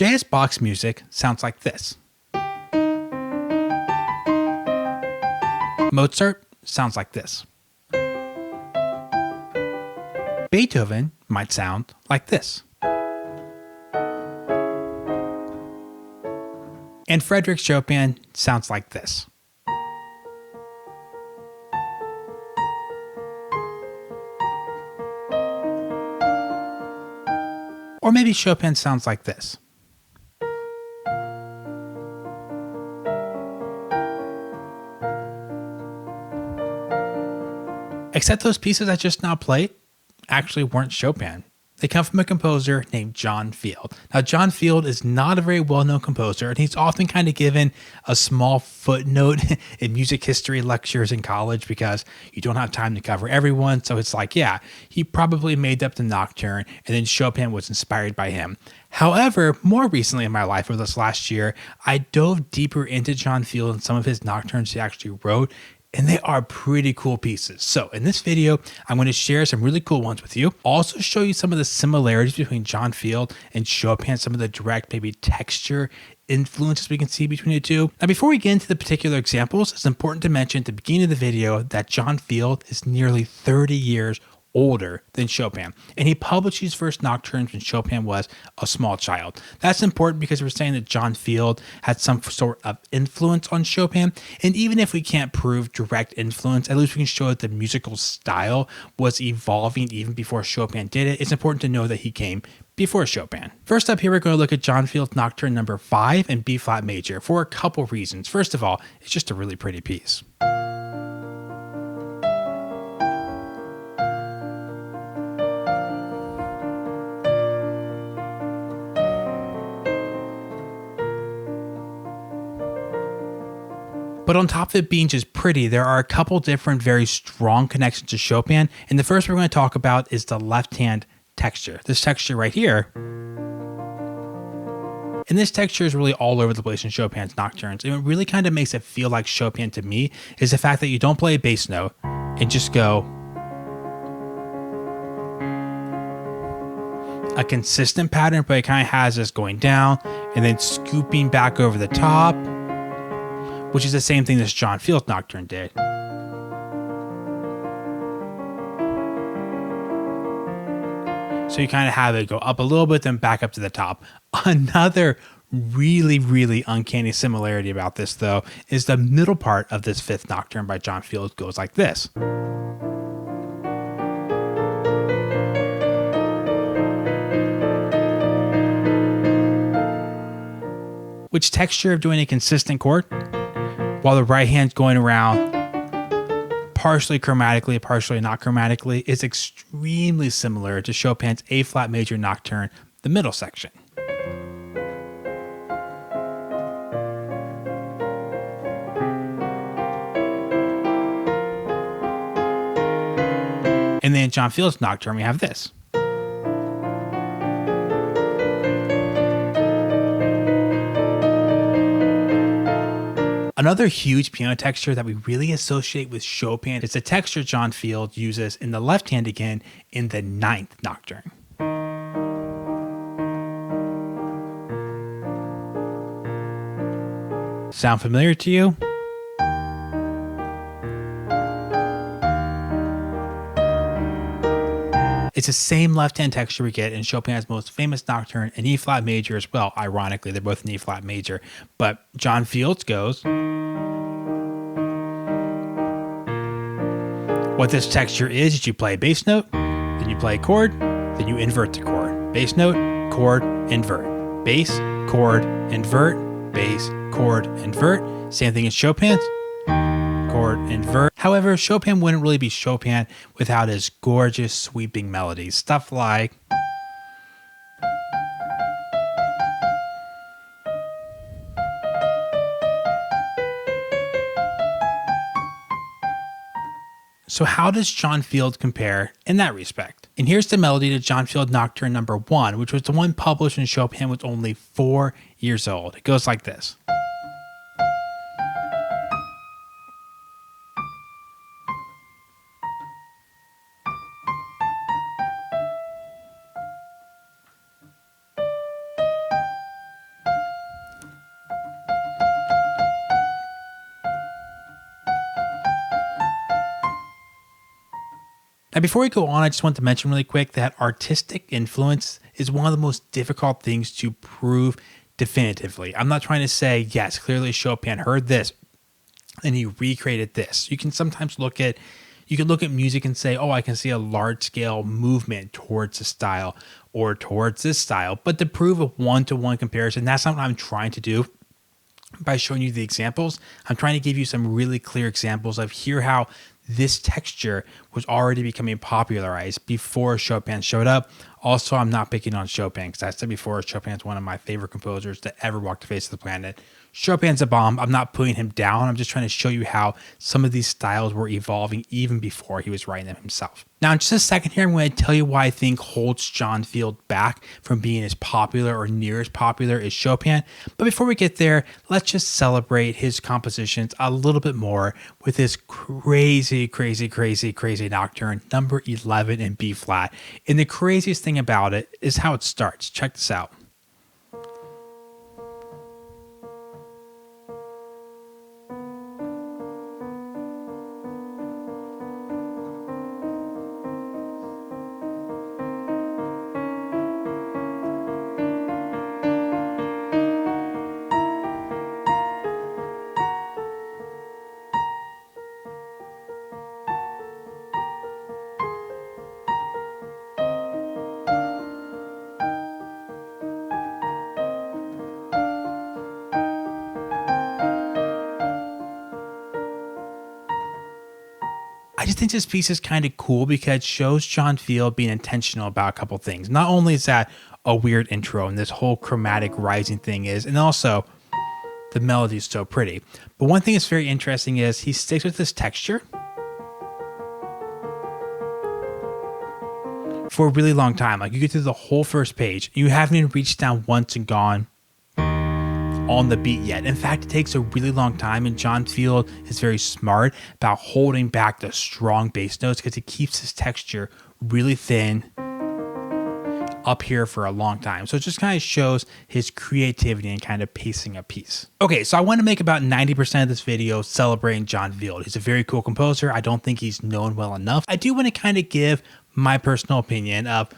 Jazz box music sounds like this. Mozart sounds like this. Beethoven might sound like this. And Frédéric Chopin sounds like this. Or maybe Chopin sounds like this. Except those pieces I just now played actually weren't Chopin. They come from a composer named John Field. Now, John Field is not a very well-known composer, and he's often kind of given a small footnote in music history lectures in college because you don't have time to cover everyone. So it's like, yeah, he probably made up the Nocturne, and then Chopin was inspired by him. However, more recently in my life, over this last year, I dove deeper into John Field and some of his nocturnes he actually wrote, and they are pretty cool pieces. So in this video, I'm going to share some really cool ones with you. Also show you some of the similarities between John Field and Chopin, some of the direct, maybe texture influences we can see between the two. Now, before we get into the particular examples, it's important to mention at the beginning of the video that John Field is nearly 30 years older than Chopin, and he published his first nocturnes when Chopin was a small child. That's important because we're saying that John Field had some sort of influence on Chopin, and even if we can't prove direct influence, at least we can show that the musical style was evolving even before Chopin did it. It's important to know that he came before Chopin. First up here, we're going to look at John Field's Nocturne number 5 in B flat major for a couple reasons. First of all, it's just a really pretty piece. But on top of it being just pretty, there are a couple different very strong connections to Chopin. And the first we're going to talk about is the left hand texture. This texture right here. And this texture is really all over the place in Chopin's nocturnes. And it really kind of makes it feel like Chopin to me is the fact that you don't play a bass note and just go a consistent pattern, but it kind of has this going down and then scooping back over the top, which is the same thing this John Field Nocturne did. So you kind of have it go up a little bit, then back up to the top. Another really, really uncanny similarity about this, though, is the middle part of this fifth Nocturne by John Field goes like this. Which texture of doing a consistent chord while the right hand's going around partially chromatically, partially not chromatically, is extremely similar to Chopin's A flat major Nocturne, the middle section. And then in John Field's Nocturne, we have this. Another huge piano texture that we really associate with Chopin is the texture John Field uses in the left hand again in the 9th Nocturne. Sound familiar to you? It's the same left-hand texture we get in Chopin's most famous Nocturne in E flat major as well. Ironically, they're both in E flat major, but John Field's goes. What this texture is you play a bass note, then you play a chord, then you invert the chord. Bass note, chord, invert. Bass, chord, invert. Bass, chord, invert. Same thing as Chopin's. Chord, invert. However, Chopin wouldn't really be Chopin without his gorgeous sweeping melodies. Stuff like So how does John Field compare in that respect? And here's the melody to John Field Nocturne number 1, which was the one published when Chopin was only 4 years old. It goes like this. Now, before we go on, I just want to mention really quick that artistic influence is one of the most difficult things to prove definitively. I'm not trying to say, yes, clearly Chopin heard this and he recreated this. You can sometimes look at music and say, oh, I can see a large scale movement towards a style or towards this style. But to prove a one-to-one comparison, that's not what I'm trying to do by showing you the examples. I'm trying to give you some really clear examples of here how this texture was already becoming popularized before Chopin showed up. Also, I'm not picking on Chopin because I said before, Chopin's one of my favorite composers to ever walk the face of the planet. Chopin's a bomb. I'm not putting him down. I'm just trying to show you how some of these styles were evolving even before he was writing them himself. Now, in just a second here, I'm going to tell you why I think holds John Field back from being as popular or near as popular as Chopin. But before we get there, let's just celebrate his compositions a little bit more with this crazy Nocturne number 11 in B flat. And the craziest thing about it is how it starts. Check this out. I just think this piece is kind of cool because it shows John Field being intentional about a couple things. Not only is that a weird intro and this whole chromatic rising thing is, and also the melody is so pretty. But one thing that's very interesting is he sticks with this texture for a really long time. Like you get through the whole first page, you haven't even reached down once and gone on the beat yet. In fact, it takes a really long time, and John Field is very smart about holding back the strong bass notes because it keeps his texture really thin up here for a long time. So it just kind of shows his creativity and kind of pacing a piece. Okay, so I want to make about 90% of this video celebrating John Field. He's a very cool composer. I don't think he's known well enough. I do want to kind of give my personal opinion of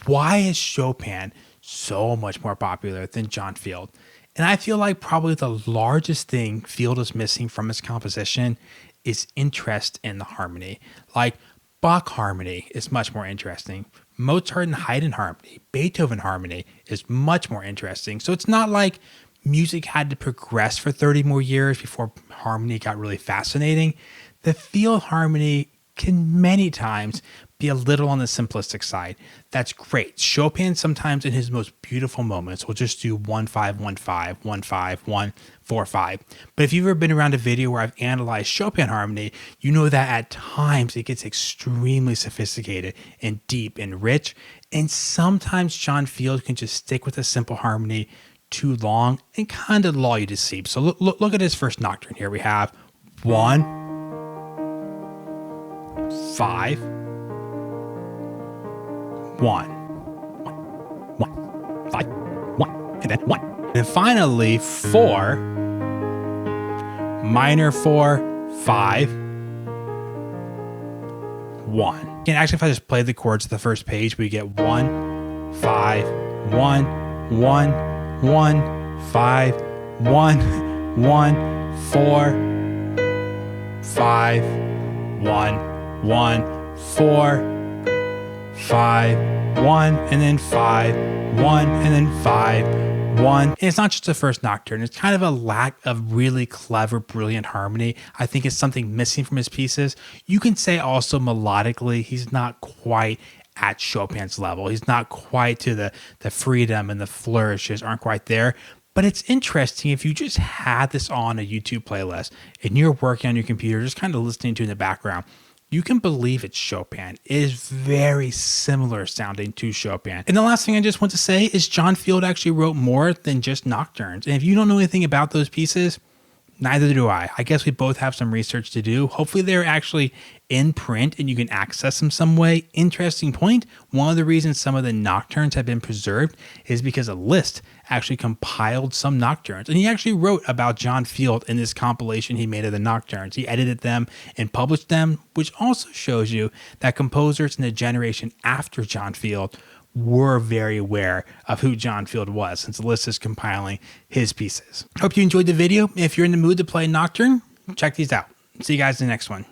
why is Chopin so much more popular than John Field. And I feel like probably the largest thing Field is missing from his composition is interest in the harmony. Like Bach harmony is much more interesting. Mozart and Haydn harmony, Beethoven harmony is much more interesting. So it's not like music had to progress for 30 more years before harmony got really fascinating. The Field harmony can many times be a little on the simplistic side. That's great. Chopin sometimes in his most beautiful moments will just do 1-5-1-5, 1-5, 1-4-5. But if you've ever been around a video where I've analyzed Chopin harmony, you know that at times it gets extremely sophisticated and deep and rich. And sometimes John Field can just stick with a simple harmony too long and kind of lull you to sleep. So look at his first nocturne here. We have 1, 5, 1, 5, 1, and then 1. And finally 4, minor 4, 5, 1. And actually, if I just play the chords to the first page, we get 1, 5, 1, 1, 1, 5, 1, 1, 4, 5, 1, 1, 4, 5, 1, and then 5, 1, and then 5, 1. And it's not just the first nocturne. It's kind of a lack of really clever, brilliant harmony. I think it's something missing from his pieces. You can say also melodically, he's not quite at Chopin's level. He's not quite to the freedom and the flourishes aren't quite there. But it's interesting if you just had this on a YouTube playlist and you're working on your computer, just kind of listening to it in the background, you can believe it's Chopin. It is very similar sounding to Chopin. And the last thing I just want to say is John Field actually wrote more than just nocturnes. And if you don't know anything about those pieces, neither do I. I guess we both have some research to do. Hopefully they're actually in print and you can access them some way. Interesting point. One of the reasons some of the nocturnes have been preserved is because a Liszt actually compiled some nocturnes. And he actually wrote about John Field in this compilation he made of the nocturnes. He edited them and published them, which also shows you that composers in the generation after John Field were very aware of who John Field was, since Liszt is compiling his pieces. Hope you enjoyed the video. If you're in the mood to play Nocturne, check these out. See you guys in the next one.